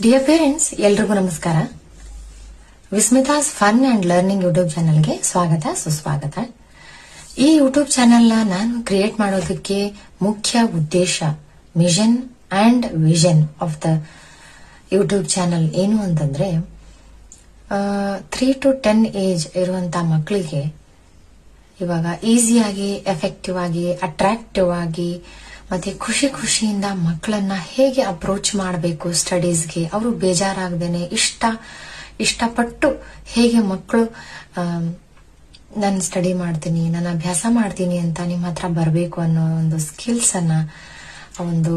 Dear parents, ಎಲ್ರಿಗೂ ನಮಸ್ಕಾರ. ವಿಸ್ಮಿತಾಸ್ fun and learning YouTube ಚಾನೆಲ್ಗೆ ಸ್ವಾಗತ ಸುಸ್ವಾಗತ. ಈ ಯೂಟ್ಯೂಬ್ ಚಾನೆಲ್ ನಾನು ಕ್ರಿಯೇಟ್ ಮಾಡೋದಕ್ಕೆ ಮುಖ್ಯ ಉದ್ದೇಶ, mission and vision of the YouTube channel ಏನು ಅಂತಂದ್ರೆ 3 to 10 ಏಜ್ ಇರುವಂತ ಮಕ್ಕಳಿಗೆ ಇವಾಗ ಈಸಿಯಾಗಿ, ಎಫೆಕ್ಟಿವ್ ಆಗಿ, ಅಟ್ರಾಕ್ಟಿವ್ ಆಗಿ ಮತ್ತೆ ಖುಷಿಯಿಂದ ಮಕ್ಕಳನ್ನ ಹೇಗೆ ಅಪ್ರೋಚ್ ಮಾಡಬೇಕು ಸ್ಟಡೀಸ್ಗೆ, ಅವರು ಬೇಜಾರಾಗದೇನೆ ಇಷ್ಟಪಟ್ಟು ಹೇಗೆ ಮಕ್ಕಳು ನಾನು ಸ್ಟಡಿ ಮಾಡ್ತೀನಿ, ನಾನು ಅಭ್ಯಾಸ ಮಾಡ್ತೀನಿ ಅಂತ ನಿಮ್ಮ ಹತ್ರ ಬರಬೇಕು ಅನ್ನೋ ಒಂದು ಸ್ಕಿಲ್ಸ್ ಅನ್ನ, ಒಂದು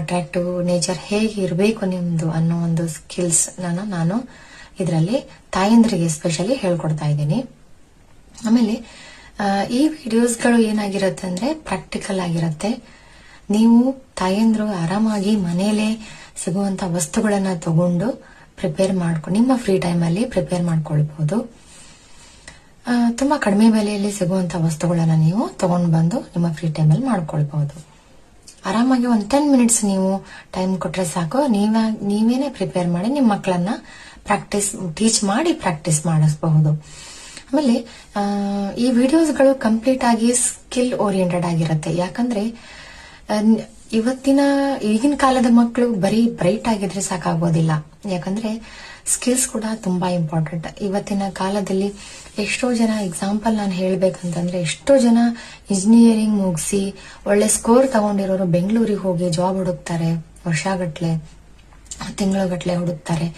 ಅಟ್ರಾಕ್ಟಿವ್ ನೇಚರ್ ಹೇಗೆ ಇರಬೇಕು ನಿಮ್ದು ಅನ್ನೋ ಒಂದು ಸ್ಕಿಲ್ಸ್ ನಾನು ಇದರಲ್ಲಿ ತಾಯಂದ್ರಿಗೆ ಸ್ಪೆಷಲಿ ಹೇಳ್ಕೊಡ್ತಾ ಇದ್ದೀನಿ. ಆಮೇಲೆ ಈ ವಿಡಿಯೋಸ್ಗಳು ಏನಾಗಿರುತ್ತೆ ಅಂದ್ರೆ ಪ್ರಾಕ್ಟಿಕಲ್ ಆಗಿರುತ್ತೆ. ನೀವು ತಾಯಂದ್ರು ಆರಾಮಾಗಿ ಮನೆಯಲ್ಲೇ ಸಿಗುವಂತ ವಸ್ತುಗಳನ್ನ ತಗೊಂಡು ಪ್ರಿಪೇರ್ ಮಾಡ್ಕೊಂಡು ನಿಮ್ಮ ಫ್ರೀ ಟೈಮ್ ಅಲ್ಲಿ ಪ್ರಿಪೇರ್ ಮಾಡ್ಕೊಳ್ಬಹುದು. ತುಂಬಾ ಕಡಿಮೆ ಬೆಲೆಯಲ್ಲಿ ಸಿಗುವಂತ ವಸ್ತುಗಳನ್ನ ನೀವು ತಗೊಂಡ್ ಬಂದು ನಿಮ್ಮ ಫ್ರೀ ಟೈಮ್ ಅಲ್ಲಿ ಮಾಡ್ಕೊಳ್ಬಹುದು. ಆರಾಮಾಗಿ 10 ಮಿನಿಟ್ಸ್ ನೀವು ಟೈಮ್ ಕೊಟ್ರೆ ಸಾಕು, ನೀವೇನೆ ಪ್ರಿಪೇರ್ ಮಾಡಿ ನಿಮ್ಮ ಮಕ್ಕಳನ್ನ ಟೀಚ್ ಮಾಡಿ ಪ್ರಾಕ್ಟೀಸ್ ಮಾಡಿಸಬಹುದು. ಆಮೇಲೆ ಈ ವಿಡಿಯೋಸ್ಗಳು ಕಂಪ್ಲೀಟ್ ಆಗಿ ಸ್ಕಿಲ್ ಓರಿಯೆಂಟೆಡ್ ಆಗಿರುತ್ತೆ. ಯಾಕಂದ್ರೆ ಈಗಿನ ಕಾಲದ ಮಕ್ಕಳು ಬರೀ ಬ್ರೈಟ್ ಆಗಿದ್ರೆ ಸಾಕಾಗೋದಿಲ್ಲ. ಯಾಕಂದ್ರೆ ಸ್ಕಿಲ್ಸ್ ಕೂಡ ತುಂಬಾ ಇಂಪಾರ್ಟೆಂಟ್. ಇವತ್ತಿನ ಕಾಲದಲ್ಲಿ ಎಷ್ಟೋ ಜನ, ಎಕ್ಸಾಂಪಲ್ ನಾನು ಹೇಳ್ಬೇಕಂತಂದ್ರೆ, ಎಷ್ಟೋ ಜನ ಇಂಜಿನಿಯರಿಂಗ್ ಮುಗಿಸಿ ಒಳ್ಳೆ ಸ್ಕೋರ್ ತಗೊಂಡಿರೋರು ಬೆಂಗಳೂರಿಗೆ ಹೋಗಿ ಜಾಬ್ ಹುಡುಕ್ತಾರೆ. ವರ್ಷಗಟ್ಲೆ, ತಿಂಗಳಗಟ್ಲೆ ಹುಡುಕ್ತಾರೆ,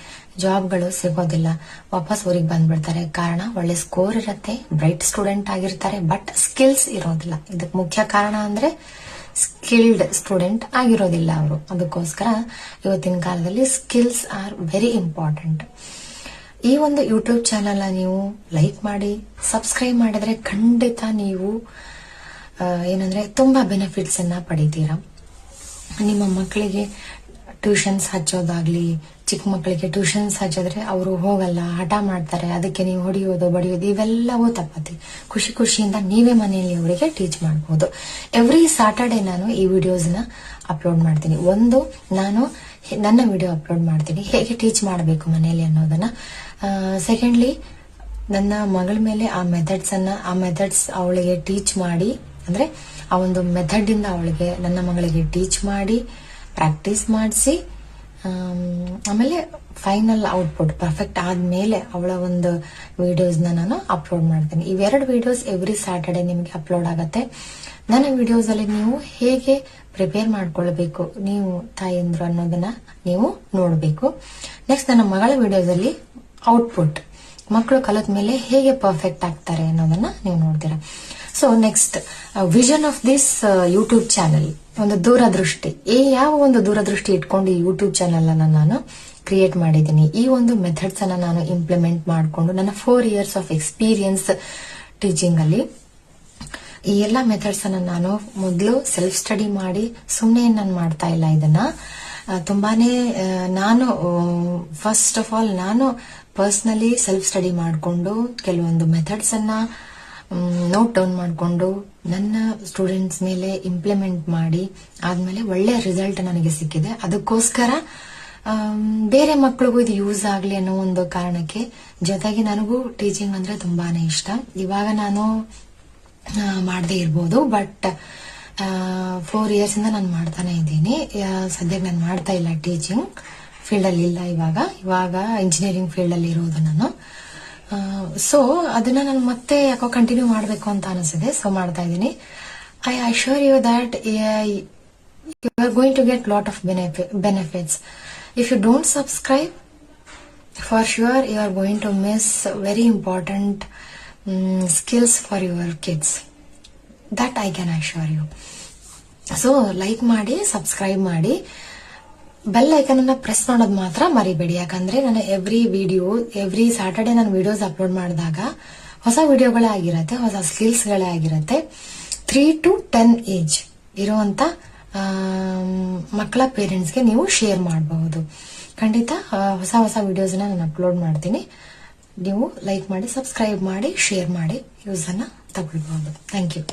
ಜಾಬ್ಗಳು ಸಿಗೋದಿಲ್ಲ, ವಾಪಸ್ ಊರಿಗೆ ಬಂದ್ಬಿಡ್ತಾರೆ. ಕಾರಣ ಒಳ್ಳೆ ಸ್ಕೋರ್ ಇರುತ್ತೆ, ಬ್ರೈಟ್ ಸ್ಟೂಡೆಂಟ್ ಆಗಿರ್ತಾರೆ, ಬಟ್ ಸ್ಕಿಲ್ಸ್ ಇರೋದಿಲ್ಲ. ಇದಕ್ಕೆ ಮುಖ್ಯ ಕಾರಣ ಅಂದ್ರೆ ಸ್ಕಿಲ್ಡ್ ಸ್ಟೂಡೆಂಟ್ ಆಗಿರೋದಿಲ್ಲ ಅವರು. ಅದಕ್ಕೋಸ್ಕರ ಇವತ್ತಿನ ಕಾಲದಲ್ಲಿ ಸ್ಕಿಲ್ಸ್ ಆರ್ ವೆರಿ ಇಂಪಾರ್ಟೆಂಟ್. ಈ ಒಂದು ಯೂಟ್ಯೂಬ್ ಚಾನೆಲ್ ನೀವು ಲೈಕ್ ಮಾಡಿ, ಸಬ್ಸ್ಕ್ರೈಬ್ ಮಾಡಿದ್ರೆ ಖಂಡಿತ ನೀವು ಏನಂದ್ರೆ ತುಂಬಾ ಬೆನಿಫಿಟ್ಸ್ ಅನ್ನ ಪಡಿತೀರಾ. ನಿಮ್ಮ ಮಕ್ಕಳಿಗೆ ಟ್ಯೂಷನ್ಸ್ ಹಚ್ಚೋದಾಗ್ಲಿ, ಚಿಕ್ಕ ಮಕ್ಕಳಿಗೆ ಟ್ಯೂಷನ್ಸ್ ಹಚ್ಚಿದ್ರೆ ಅವರು ಹೋಗಲ್ಲ, ಹಠ ಮಾಡ್ತಾರೆ, ಅದಕ್ಕೆ ನೀವು ಹೊಡೆಯೋದು ಬಡಿಯೋದು ಇವೆಲ್ಲವೂ ತಪ್ಪತಿ. ಖುಷಿಯಿಂದ ನೀವೇ ಮನೆಯಲ್ಲಿ ಅವರಿಗೆ ಟೀಚ್ ಮಾಡಬಹುದು. ಎವ್ರಿ ಸ್ಯಾಟರ್ಡೆ ನಾನು ಈ ವಿಡಿಯೋಸ್ ನ ಅಪ್ಲೋಡ್ ಮಾಡ್ತೀನಿ. ನಾನು ನನ್ನ ವಿಡಿಯೋ ಅಪ್ಲೋಡ್ ಮಾಡ್ತೀನಿ ಹೇಗೆ ಟೀಚ್ ಮಾಡಬೇಕು ಮನೆಯಲ್ಲಿ ಅನ್ನೋದನ್ನ. ಸೆಕೆಂಡ್ಲಿ, ನನ್ನ ಮಗಳ ಮೇಲೆ ಆ ಮೆಥಡ್ಸ್ ಅವಳಿಗೆ ಟೀಚ್ ಮಾಡಿ, ಅಂದ್ರೆ ಆ ಒಂದು ಮೆಥಡ್ ಇಂದ ನನ್ನ ಮಗಳಿಗೆ ಟೀಚ್ ಮಾಡಿ ಪ್ರಾಕ್ಟೀಸ್ ಮಾಡಿಸಿ, ಆಮೇಲೆ ಫೈನಲ್ ಔಟ್ಪುಟ್ ಪರ್ಫೆಕ್ಟ್ ಆದ್ಮೇಲೆ ಅವಳ ಒಂದು ವಿಡಿಯೋಸ್ ನಾನು ಅಪ್ಲೋಡ್ ಮಾಡ್ತೀನಿ. ಇವೆರಡು ವಿಡಿಯೋಸ್ ಎವ್ರಿ ಸ್ಯಾಟರ್ಡೆ ನಿಮಗೆ ಅಪ್ಲೋಡ್ ಆಗತ್ತೆ. ನನ್ನ ವಿಡಿಯೋಸ್ ಅಲ್ಲಿ ನೀವು ಹೇಗೆ ಪ್ರಿಪೇರ್ ಮಾಡ್ಕೊಳ್ಬೇಕು ನೀವು ತಾಯಂದ್ರು ಅನ್ನೋದನ್ನ ನೀವು ನೋಡ್ಬೇಕು. ನೆಕ್ಸ್ಟ್ ನನ್ನ ಮಗಳ ವಿಡಿಯೋಸ್ ಅಲ್ಲಿ ಔಟ್ಪುಟ್, ಮಕ್ಕಳು ಕಲಿತ ಮೇಲೆ ಹೇಗೆ ಪರ್ಫೆಕ್ಟ್ ಆಗ್ತಾರೆ ಅನ್ನೋದನ್ನ ನೀವು ನೋಡ್ತೀರಾ. So next vision of this YouTube channel, ಒಂದು ದೂರದೃಷ್ಟಿ, ಯಾವ ಒಂದು ದೂರದೃಷ್ಟಿ ಇಟ್ಕೊಂಡು ಈ ಯೂಟ್ಯೂಬ್ ಚಾನೆಲ್ ಅನ್ನ ನಾನು ಕ್ರಿಯೇಟ್ ಮಾಡಿದ್ದೀನಿ. ಈ ಒಂದು ಮೆಥಡ್ಸ್ ಅನ್ನ ನಾನು ಇಂಪ್ಲಿಮೆಂಟ್ ಮಾಡಿಕೊಂಡು ನನ್ನ 4 years ಆಫ್ ಎಕ್ಸ್ಪೀರಿಯನ್ಸ್ ಟೀಚಿಂಗ್ ಅಲ್ಲಿ ಈ ಎಲ್ಲಾ ಮೆಥಡ್ಸ್ ಅನ್ನ ನಾನು ಮೊದಲು ಸೆಲ್ಫ್ ಸ್ಟಡಿ ಮಾಡಿ, ಸುಮ್ಮನೆ ನಾನು ಮಾಡ್ತಾ ಇಲ್ಲ ಇದನ್ನ. ತುಂಬಾನೇ ನಾನು ಫಸ್ಟ್ ಆಫ್ ಆಲ್ ನಾನು ಪರ್ಸನಲಿ ಸೆಲ್ಫ್ ಸ್ಟಡಿ ಮಾಡಿಕೊಂಡು ಕೆಲವೊಂದು ಮೆಥಡ್ಸ್ ಅನ್ನ ನೋಟ್ ಡೌನ್ ಮಾಡಿಕೊಂಡು ನನ್ನ ಸ್ಟೂಡೆಂಟ್ಸ್ ಮೇಲೆ ಇಂಪ್ಲಿಮೆಂಟ್ ಮಾಡಿ ಆದ್ಮೇಲೆ ಒಳ್ಳೆ ರಿಸಲ್ಟ್ ನನಗೆ ಸಿಕ್ಕಿದೆ. ಅದಕ್ಕೋಸ್ಕರ ಬೇರೆ ಮಕ್ಕಳಿಗೂ ಇದು ಯೂಸ್ ಆಗ್ಲಿ ಅನ್ನೋ ಒಂದು ಕಾರಣಕ್ಕೆ, ಜೊತೆಗೆ ನನಗೂ ಟೀಚಿಂಗ್ ಅಂದ್ರೆ ತುಂಬಾನೇ ಇಷ್ಟ. ಇವಾಗ ನಾನು ಮಾಡದೇ ಇರ್ಬೋದು, ಬಟ್ 4 years ಇಂದ ನಾನು ಮಾಡ್ತಾನೆ ಇದ್ದೀನಿ. ಸದ್ಯಕ್ಕೆ ನಾನು ಮಾಡ್ತಾ ಇಲ್ಲ, ಟೀಚಿಂಗ್ ಫೀಲ್ಡ್ ಅಲ್ಲಿ ಇಲ್ಲ. ಇವಾಗ ಇಂಜಿನಿಯರಿಂಗ್ ಫೀಲ್ಡ್ ಅಲ್ಲಿ ಇರೋದು ನಾನು. ಸೊ ಅದನ್ನ ನಾನು ಮತ್ತೆ ಯಾಕೋ ಕಂಟಿನ್ಯೂ ಮಾಡಬೇಕು ಅಂತ ಅನಿಸಿದೆ, ಸೊ ಮಾಡ್ತಾ ಇದ್ದೀನಿ. I assure you that you are going to get lot of benefits. If you don't subscribe, for sure you are going to miss very important skills for your kids. That I can assure you. So like ಮಾಡಿ, subscribe ಮಾಡಿ, bell icon ಅನ್ನ press ಮಾಡೋದು ಮಾತ್ರ ಮರಿಬೇಡಿ. ಯಾಕಂದ್ರೆ ನಾನು every Saturday ನಾನು videos upload ಮಾಡಿದಾಗ ಹೊಸ ವಿಡಿಯೋಗಳೇ ಆಗಿರತ್ತೆ, ಹೊಸ ಸ್ಕಿಲ್ಸ್ಗಳೇ ಆಗಿರತ್ತೆ. 3 to 10 ಏಜ್ ಇರುವಂತ ಮಕ್ಕಳ ಪೇರೆಂಟ್ಸ್ಗೆ ನೀವು ಶೇರ್ ಮಾಡಬಹುದು. ಖಂಡಿತ ಹೊಸ ವಿಡಿಯೋಸ್ ನಾನು ಅಪ್ಲೋಡ್ ಮಾಡ್ತೀನಿ. ನೀವು ಲೈಕ್ ಮಾಡಿ, ಸಬ್ಸ್ಕ್ರೈಬ್ ಮಾಡಿ, ಶೇರ್ ಮಾಡಿ, ಯೂಸ್ ಅನ್ನ ತಗೊಳ್ಬಹುದು. Thank you.